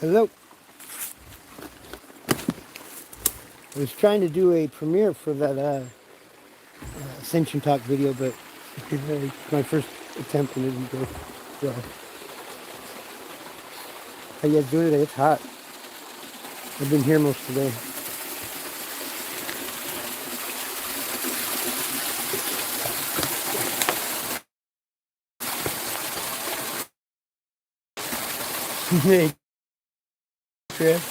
Hello. I was trying to do a premiere for that Ascension Talk video, but my first attempt and it didn't go well. How you guys doing today? It's hot. I've been here most of the day. Hey, Chris.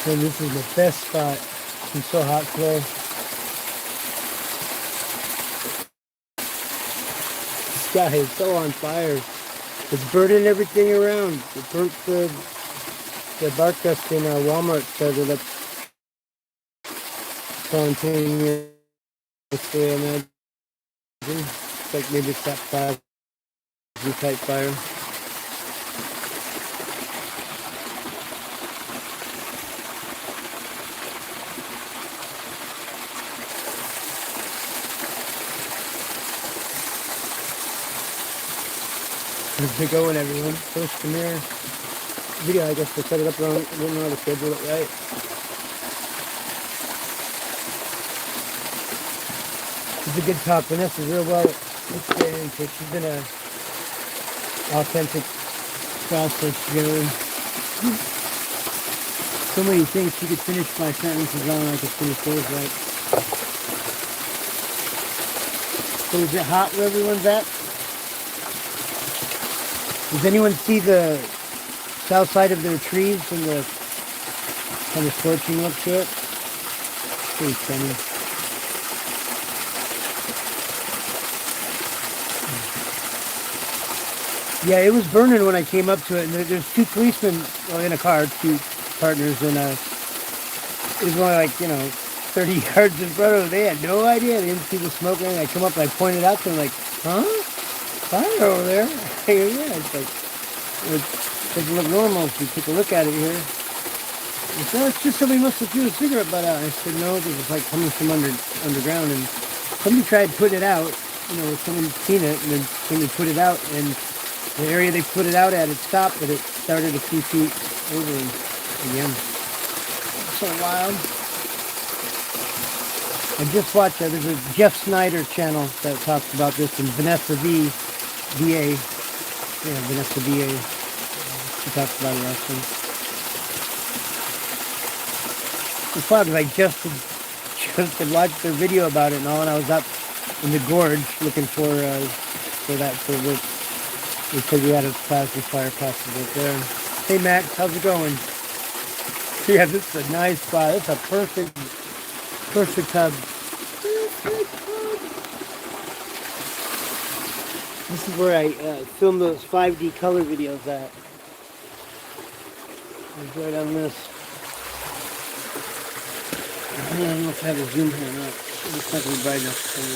So this is the best spot. It's so hot today. The sky is so on fire. It's burning everything around. It burnt the bark dust in Walmart started up spontaneously, I imagine. It's like maybe it's that fire, type fire. How's it going, everyone? First premiere video. I guess I set it up wrong. I didn't know how to schedule it right. It's a good talk. Vanessa's real well experienced. She's been a authentic process, you know. So many things she could finish my sentences on. I could finish those right. So is it hot where everyone's at? Does anyone see the south side of their trees and the kind of scorching look to it? Pretty stunning. Yeah, it was burning when I came up to it, and there's two policemen in a car, two partners, and it was only like, 30 yards in front of them. They had no idea. They didn't see the smoke or anything. I come up and I pointed out to them, like, huh? Fire over there? Yeah, it's like, it doesn't look normal if you take a look at it here. They said, it's just somebody must have threw a cigarette butt out. I said, no, because it's like coming from underground, and somebody tried putting it out, someone seen it, and then somebody put it out, and the area they put it out at, it stopped, but it started a few feet over again. It's so wild. I just watched there's a Jeff Snyder channel that talks about this, and Vanessa VA. Yeah, Vanessa VA. She talks about it often. It's fun because I just had watched their video about it and all, and I was up in the gorge looking for what they said we had a plasma fire possible there. Hey Max, how's it going? Yeah, this is a nice spot. It's a perfect hub. This is where I filmed those 5D color videos at. It's right on this. I don't know if I have a zoom here or not. It's not going to be bright enough for me.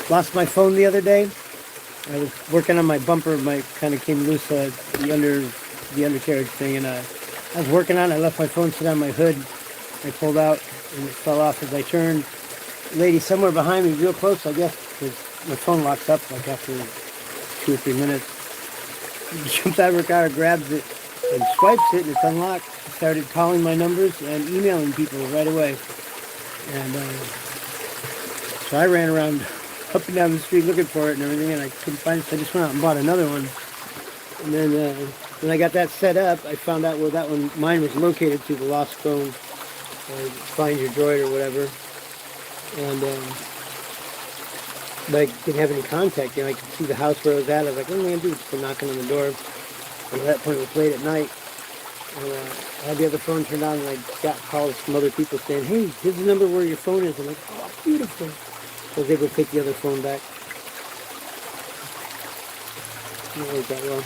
Lost my phone the other day. I was working on my bumper. My kind of came loose, the undercarriage thing, and I was working on it. I left my phone sit on my hood. I pulled out, and it fell off as I turned. A lady somewhere behind me, real close, I guess, because my phone locks up like after 2 or 3 minutes. She jumps out of her car, grabs it, and swipes it, and it's unlocked. She started calling my numbers and emailing people right away. And so I ran around up and down the street looking for it and everything, and I couldn't find it, so I just went out and bought another one. And then when I got that set up, I found out where mine was located to, the lost phone, Find Your Droid or whatever. And but I didn't have any contact. I could see the house where it was at. I was like, what am I going to do? Just knocking on the door. And at that point, it was late at night. And I had the other phone turned on, and I got calls from other people saying, hey, here's the number where your phone is. I'm like, oh, beautiful. So I was able to take the other phone back. Didn't work that well.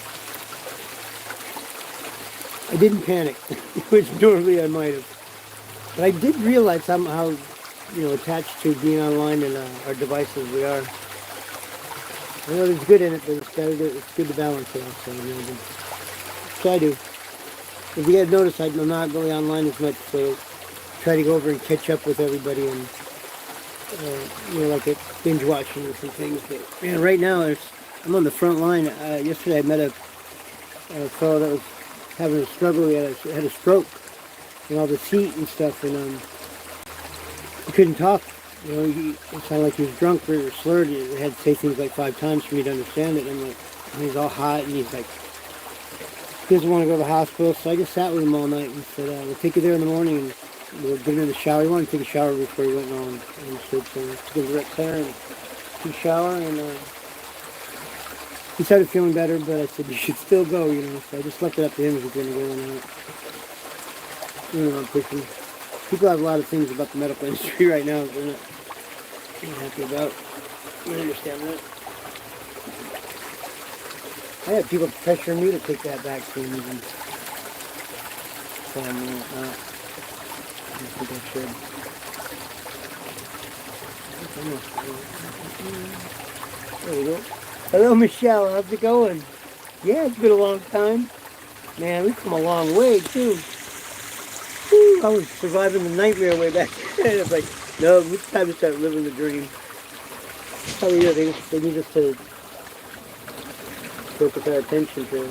I didn't panic, which normally I might have. But I did realize somehow, attached to being online and our devices we are. I know there's good in it, but it's good to balance it. So, try to. If you guys notice, I'm not really online as much, so try to go over and catch up with everybody and, like at binge watching or some things. But man, right now I'm on the front line. Yesterday I met a fellow that was having a struggle. He had a stroke and all this heat and stuff, and he couldn't talk. It sounded like he was drunk or slurred. He had to say things like 5 times for me to understand it. And I'm like, and he's all hot, and he's like, he doesn't want to go to the hospital. So I just sat with him all night and said, we'll take you there in the morning, and we'll get him in the shower. He wanted to take a shower before he went on. And so took him direct there and took a shower, and he started feeling better, but I said, you should still go, So I just left it up to him if he's going to go or not. I'm pushing. People have a lot of things about the medical industry right now that they're not happy about. I understand that. I had people pressuring me to take that vaccine even. So I'm not. I think I should. There we go. Hello, Michelle. How's it going? Yeah, it's been a long time. Man, we've come a long way, too. Woo, I was surviving the nightmare way back then. It's like, no, it's time to start living the dream. Probably, they need us to focus our attention to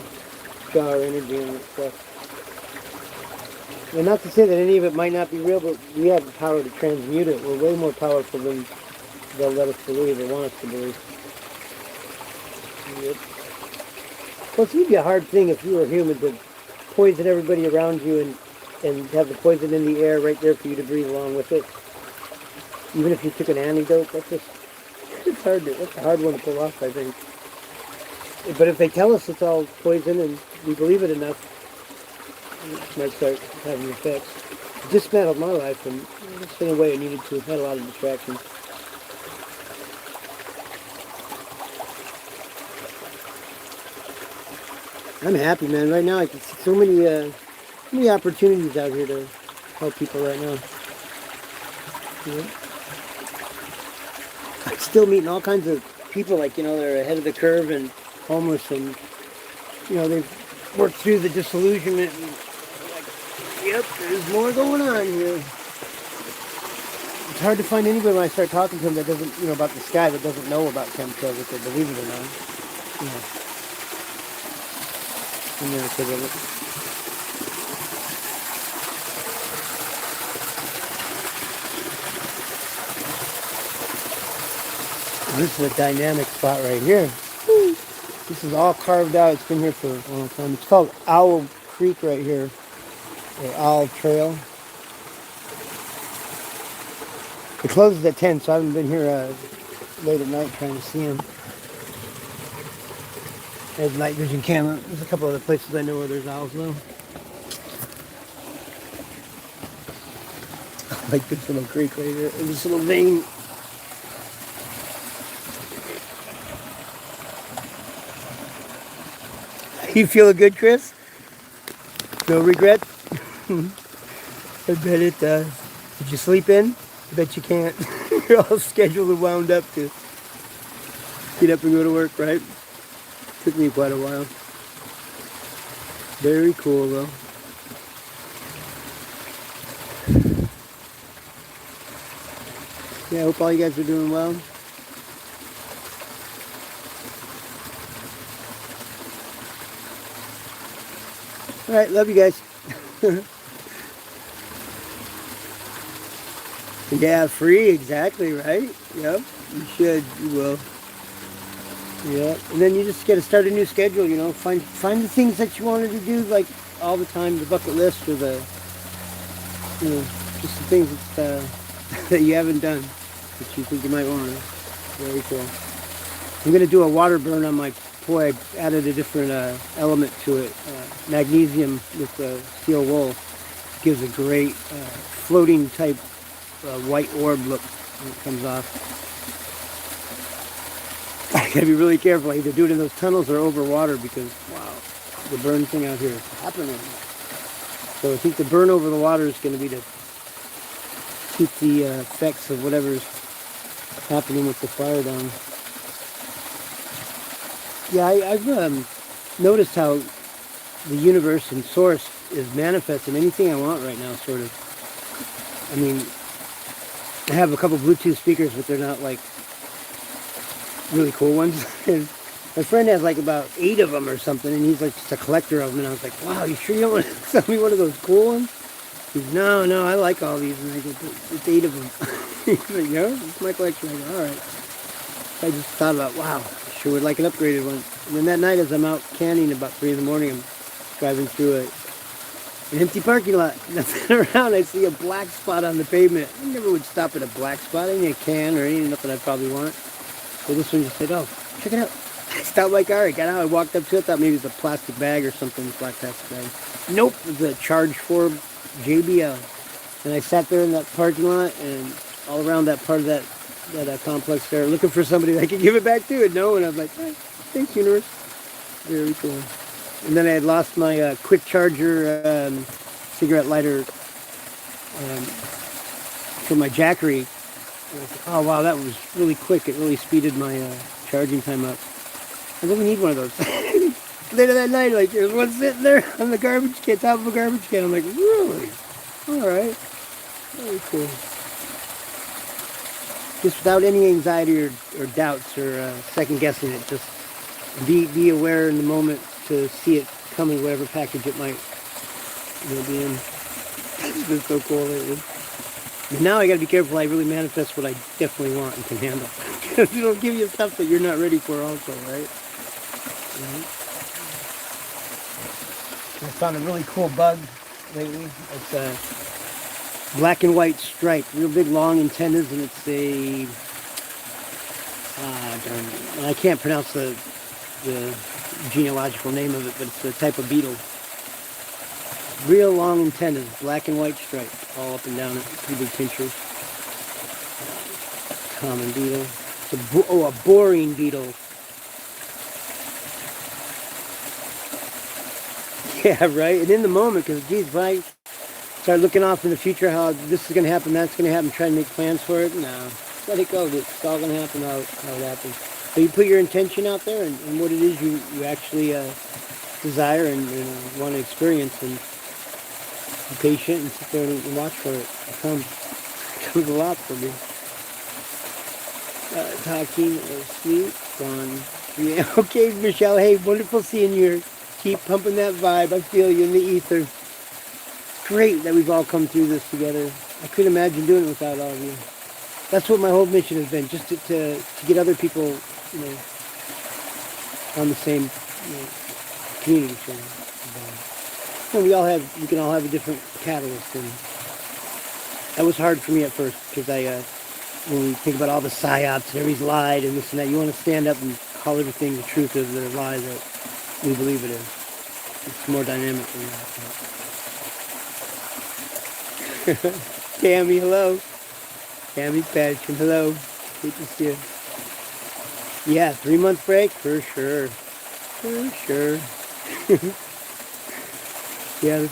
draw our energy on that stuff. And not to say that any of it might not be real, but we have the power to transmute it. We're way more powerful than they'll let us believe or want us to believe. Yep. Plus, it would be a hard thing if you were human to poison everybody around you and have the poison in the air right there for you to breathe along with it. Even if you took an antidote, it's hard. That's a hard one to pull off, I think. But if they tell us it's all poison and we believe it enough, it might start having effects. It dismantled my life, and it's in a way I needed to. I had a lot of distractions. I'm happy, man. Right now, I can see so many opportunities out here to help people right now. I'm still meeting all kinds of people, like, they're ahead of the curve and homeless, and, they've worked through the disillusionment, and like, yep, there's more going on here. It's hard to find anybody when I start talking to them that doesn't, about the sky, that doesn't know about chemtrails, if they believe it or not. I'm going to take a look. This is a dynamic spot right here. This is all carved out. It's been here for a long time. It's called Owl Creek right here, or Owl Trail. It closes at 10, so I haven't been here late at night trying to see them. There's a night vision camera. There's a couple other places I know where there's owls though. Like this little creek right here. This little vein. You feeling good, Chris? No regrets? I bet it does. Did you sleep in? I bet you can't. You're all scheduled and wound up to get up and go to work, right? Took me quite a while. Very cool though. Yeah, I hope all you guys are doing well. Alright, love you guys. Yeah, free, exactly, right? Yep, you should, you will. Yeah, and then you just got to start a new schedule, find the things that you wanted to do, like all the time, the bucket list, or the, just the things that, that you haven't done, that you think you might want to. Very cool. I'm going to do a water burn on my poi. I added a different element to it, magnesium with steel wool. It gives a great floating type white orb look when it comes off. I gotta be really careful. I either do it in those tunnels or over water because, wow, the burn thing out here is happening. So I think the burn over the water is going to be to keep the effects of whatever's happening with the fire down. Yeah, I've noticed how the universe and source is manifesting anything I want right now, sort of. I mean, I have a couple Bluetooth speakers, but they're not like really cool ones. And my friend has like about 8 of them or something, and he's like just a collector of them. And I was like, wow, you sure you don't want to sell me one of those cool ones? He's, no, I like all these. And I go, "But it's 8 of them. He's like, yeah, it's my collection. I go, all right. I just thought about, wow, I sure would like an upgraded one. And then that night, as I'm out canning about 3 in the morning, I'm driving through an empty parking lot. And I turn around, I see a black spot on the pavement. I never would stop at a black spot. I need a can or anything, nothing I'd probably want. So this one just said, oh, check it out. I stopped my car, I got out, I walked up to it, thought maybe it was a plastic bag or something, black plastic bag. Nope, it was a Charge 4 JBL. And I sat there in that parking lot and all around that part of that complex there, looking for somebody that I could give it back to. And no, and I was like, hey, thanks, universe. Very cool. And then I had lost my quick charger cigarette lighter for my Jackery. And I said, oh wow, that was really quick. It really speeded my charging time up. I really need one of those. Later that night, like, there's one sitting there on the garbage can, top of a garbage can. I'm like, really? All right. Very cool. Just without any anxiety or doubts or second guessing it. Just be aware in the moment to see it coming, whatever package it might be in. It's been so cool lately. But now I got to be careful. I really manifest what I definitely want and can handle. Because it'll give you stuff that you're not ready for also, right? I found a really cool bug lately. It's a black and white stripe, real big long antennas, and it's a I can't pronounce the genealogical name of it, but it's a type of beetle. Real long antennas, black and white stripe, all up and down it. Pretty big pinchers. Common beetle. It's a boring beetle. Yeah, right. And in the moment, because geez, if I start looking off in the future, how this is going to happen, that's going to happen, trying to make plans for it, no, let it go. It's all going to happen how it happens. But you put your intention out there and what it is you actually desire and want to experience, and be patient and sit there and watch for it. It comes a lot for me. Talking sweet, gone. Yeah, okay, Michelle. Hey, wonderful seeing you here. Keep pumping that vibe. I feel you in the ether. Great that we've all come through this together. I couldn't imagine doing it without all of you. That's what my whole mission has been, just to get other people, on the same community. So, we can all have a different catalyst, and that was hard for me at first because when we think about all the psyops and everybody's lied and this and that, you want to stand up and call everything the truth of their lie that we believe it is. It's more dynamic than that. Tammy, hello. Tammy's Passion, hello. Good to see you. Yeah, 3-month break? For sure. For sure. Yeah,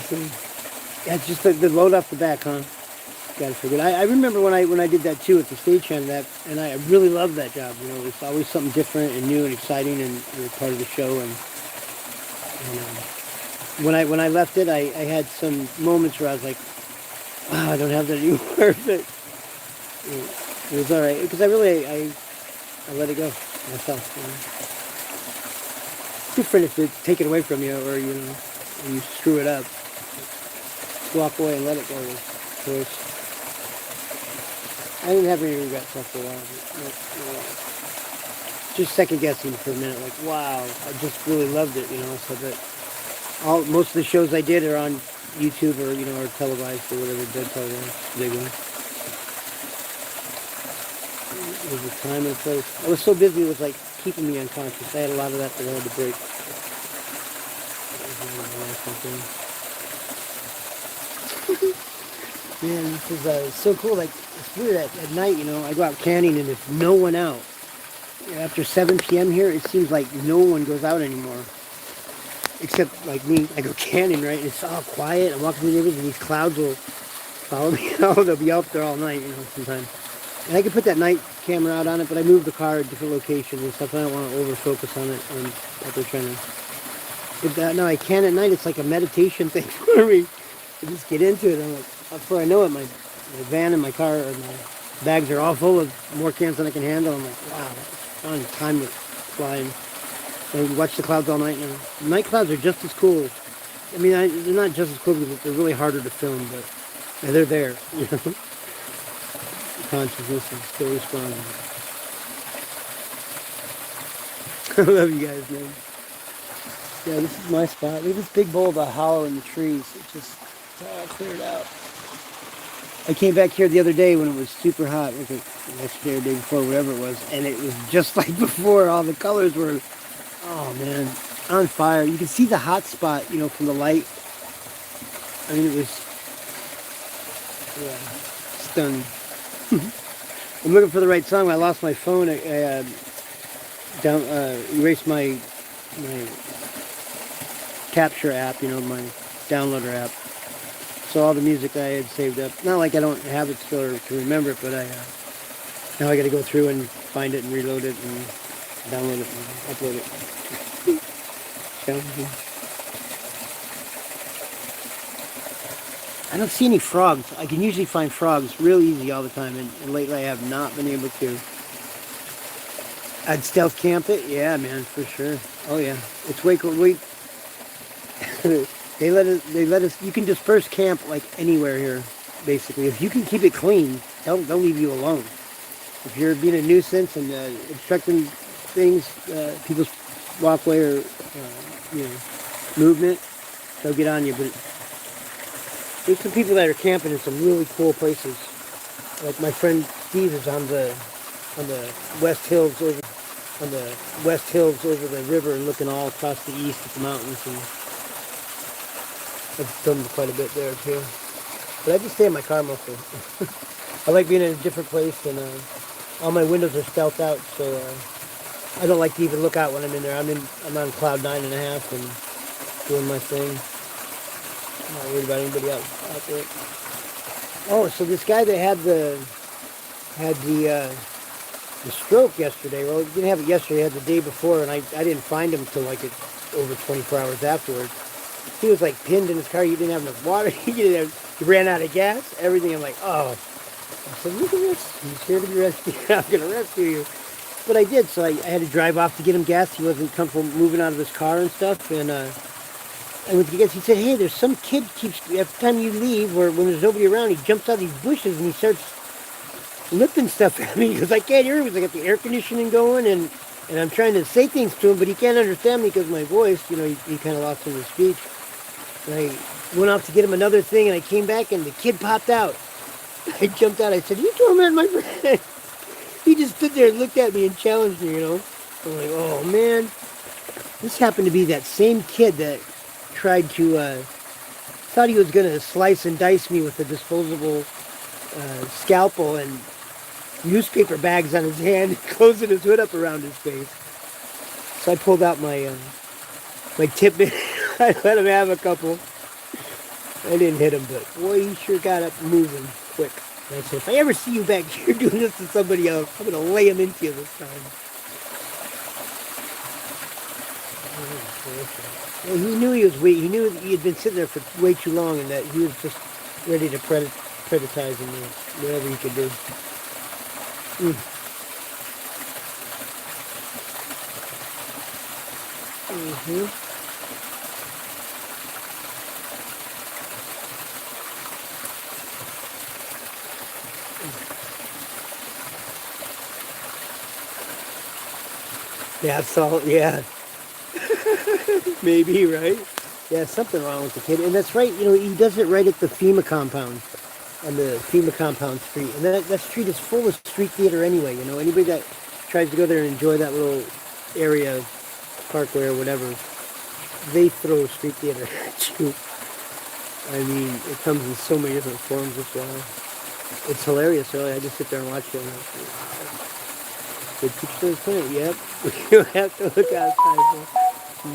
it's just the load off the back, huh? Got to figure it. I remember when I did that too at the stagehand, and I really loved that job. It was always something different and new and exciting, and it was part of the show. And when I left it, I had some moments where I was like, wow, I don't have that anymore. But it was all right because I let it go myself. It's different if they take it away from you, or you screw it up. Just walk away and let it go. Of course. I didn't have any regrets after a while. But, just second guessing for a minute, like, wow, I just really loved it, so that most of the shows I did are on YouTube or, or televised or whatever, dead televised, big one. It was a time and a place. I was so busy, it was like keeping me unconscious. I had a lot of that I had to break. Man, this is so cool. Like, it's weird at night, I go out canning and there's no one out. After 7 p.m. here, it seems like no one goes out anymore. Except, like me, I go canning, right? And it's all quiet. I'm walking through the neighborhood and these clouds will follow me out. They'll be out there all night, sometimes. And I can put that night camera out on it, but I moved the car at different locations and stuff. And I don't want to over focus on it and what they're trying to. But no, I can at night. It's like a meditation thing for me. I just get into it. I'm like, before I know it, my van and my car or my bags are all full of more cans than I can handle. I'm like, wow, that's fun. Time to flying. And you watch the clouds all night. And night clouds are just as cool. I mean, they're not just as cool because they're really harder to film, but they're there. You know? Consciousness is still responding. I love you guys, man. Yeah, this is my spot. Look at this big bowl of a hollow in the trees. It just cleared out. I came back here the other day when it was super hot. Like yesterday or the day before, whatever it was. And it was just like before. All the colors were, oh man, on fire. You can see the hot spot, you know, from the light. I mean, it was, yeah, stunning. I'm looking for the right song. I lost my phone. I erased my capture app, you know, my downloader app. So all the music that I had saved up, not like I don't have it still or can remember it, but now I got to go through and find it and reload it and download it and upload it. Challenging. I don't see any frogs. I can usually find frogs real easy all the time, and lately I have not been able to. I'd stealth camp it, yeah, man, for sure. Oh yeah, it's way cool. They let us. You can disperse camp like anywhere here, basically. If you can keep it clean, they'll leave you alone. If you're being a nuisance and obstructing things, people's walkway or you know, movement, they'll get on you. But there's some people that are camping in some really cool places. Like my friend Steve is on the West Hills over the river and looking all across the east at the mountains, and I've filmed quite a bit there too. But I just stay in my car mostly. I like being in a different place, and all my windows are stealthed out, so I don't like to even look out when I'm in there. I'm on cloud 9.5 and doing my thing. I'm not worried about anybody out there. Oh, so this guy that had the stroke yesterday, well, he didn't have it yesterday, he had the day before, and I didn't find him until like over 24 hours afterwards. He was like pinned in his car. He didn't have enough water. He ran out of gas, everything. I'm like, oh. I said, look at this. He's here to be rescued. I'm going to rescue you. But I did, so I had to drive off to get him gas. He wasn't comfortable moving out of his car and stuff, and with the gas, he said, hey, there's some kid keeps, every time you leave or when there's nobody around, he jumps out of these bushes and he starts lifting stuff at me. He goes, I can't hear him because I got the air conditioning going, and I'm trying to say things to him, but he can't understand me because of my voice. You know, he kind of lost some of his speech. And I went off to get him another thing, and I came back, and the kid popped out. I jumped out. I said, you torment my friend. He just stood there and looked at me and challenged me, you know. I'm like, oh, man. This happened to be that same kid that tried to, thought he was going to slice and dice me with a disposable scalpel and newspaper bags on his hand, closing his hood up around his face. So I pulled out my Tippmann. I let him have a couple. I didn't hit him, but boy, he sure got up moving quick. And I said, if I ever see you back here doing this to somebody else, I'm going to lay him into you this time. Well, he knew he was weak. He knew he had been sitting there for way too long, and that he was just ready to predatize him, whatever he could do. Yeah, so, yeah. Maybe, right? Yeah, something wrong with the kid. And that's right, you know, he does it right at the FEMA compound, on the FEMA compound street. And that street is full of street theater anyway, you know. Anybody that tries to go there and enjoy that little area, parkway or whatever, they throw street theater at you. I mean, it comes in so many different forms as well. It's hilarious, really. I just sit there and watch it. And I'm like, wow. Good teach those things. Yep. You have to look outside.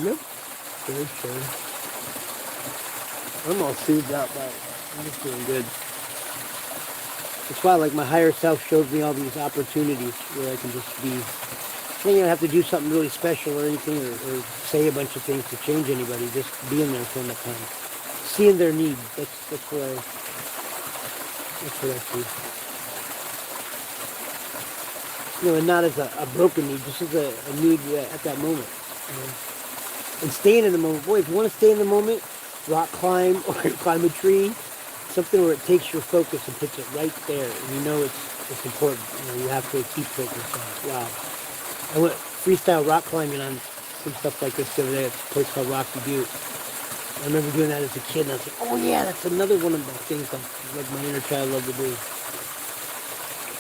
Nope. For sure. I'm all soothed out by it. I'm just doing good. It's why, like, my higher self shows me all these opportunities where I can just be. I don't even have to do something really special or anything, or say a bunch of things to change anybody. Just being there for enough time, seeing their needs. That's what I see. And not as a broken need, just as a need at that moment. And staying in the moment. Boy, if you want to stay in the moment, rock climb or climb a tree, something where it takes your focus and puts it right there, and it's important. You have to keep focused on it. Wow. I went freestyle rock climbing on some stuff like this the other day at a place called Rocky Butte. I remember doing that as a kid, and I was like, oh yeah, that's another one of the things like my inner child loved to do.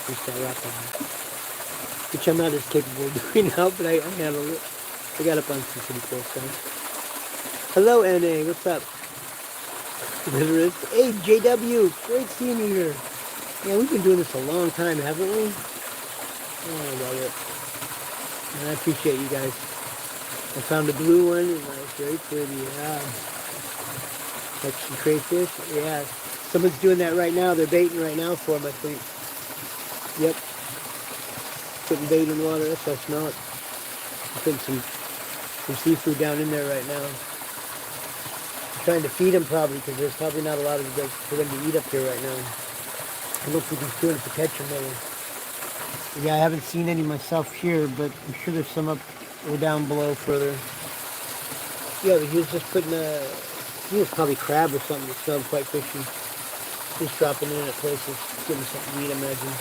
Freestyle rock climbing. Which I'm not as capable of doing now, but I handle it. I got up on some pretty cool stuff. Hello, NA, what's up? Hey, JW, great seeing you here. Yeah, we've been doing this a long time, haven't we? Oh, I love it. And I appreciate you guys. I found a blue one, and it's very pretty, yeah. Like some crayfish, yeah. Someone's doing that right now. They're baiting right now for them, I think. Yep. Putting bait in the water, that's how I smell it. I'm putting some seafood down in there right now. I'm trying to feed them probably, because there's probably not a lot of them for them to eat up here right now. I don't think he's doing it to catch them really. Yeah, I haven't seen any myself here, but I'm sure there's some up or down below further. Yeah, but he was just putting he was probably crab or something that smelled quite fishy. He's dropping in at places, getting something to eat, I imagine.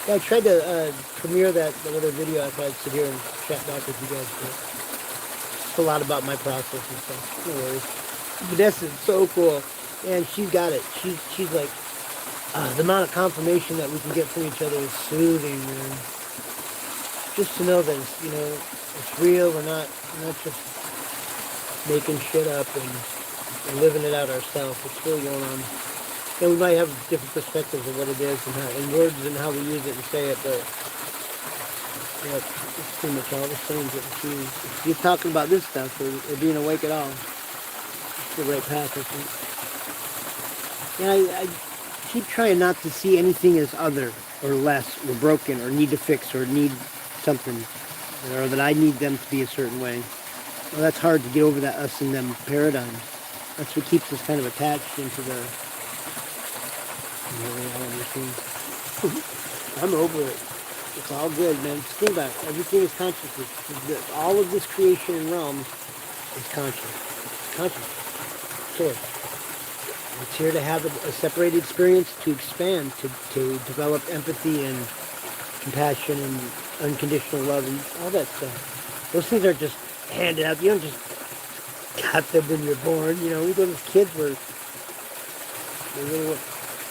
Yeah, I tried to premiere that other video. I thought I'd sit here and chat back with you guys. But it's a lot about my process and stuff. No worries. Vanessa's so cool. And she's got it. She's like, the amount of confirmation that we can get from each other is soothing, man. Just to know that it's real. We're not just making shit up and living it out ourselves. It's really going on. And we might have different perspectives of what it is and words and how we use it and say it, but it's pretty much all the same. If you're talking about this stuff or being awake at all, it's the right path, I think. And I keep trying not to see anything as other or less or broken or need to fix or need something, or that I need them to be a certain way. Well, that's hard to get over that us and them paradigm. That's what keeps us kind of attached into the I'm over it. It's all good, man. Just think about it. Everything is consciousness. All of this creation realm is conscious. Conscious. Source. It's here to have a separated experience, to expand, to develop empathy and compassion and unconditional love and all that stuff. Those things aren't just handed out. You don't just got them when you're born. We go as kids were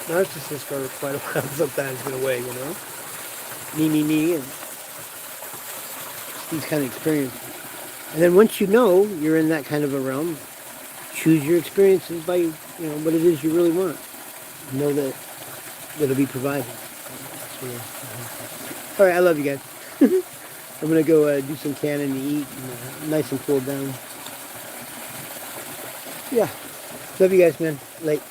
narcissists for quite a while sometimes in a way, me, and these kind of experiences. And then once you're in that kind of a realm, choose your experiences by, what it is you really want. Know that it'll be provided. All right, I love you guys. I'm going to go do some canning to eat, and, nice and cooled down. Yeah, love you guys, man. Late.